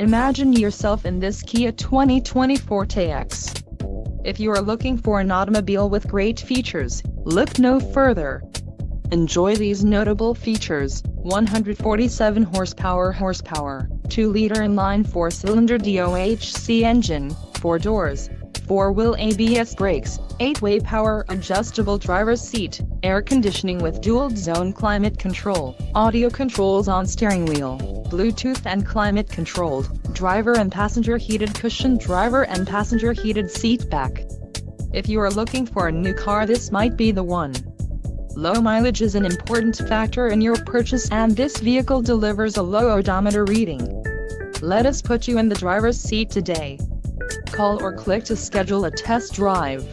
Imagine yourself in this Kia 2020 Forte EX. If you are looking for an automobile with great features, look no further. Enjoy these notable features: 147 horsepower, 2-liter inline 4-cylinder DOHC engine, 4 doors, 4-wheel ABS brakes, 8-way power adjustable driver's seat, air conditioning with dual-zone climate control, audio controls on steering wheel, Bluetooth and climate-controlled, driver and passenger heated cushion, driver and passenger heated seat back. If you are looking for a new car, this might be the one. Low mileage is an important factor in your purchase, and this vehicle delivers a low odometer reading. Let us put you in the driver's seat today. Call or click to schedule a test drive.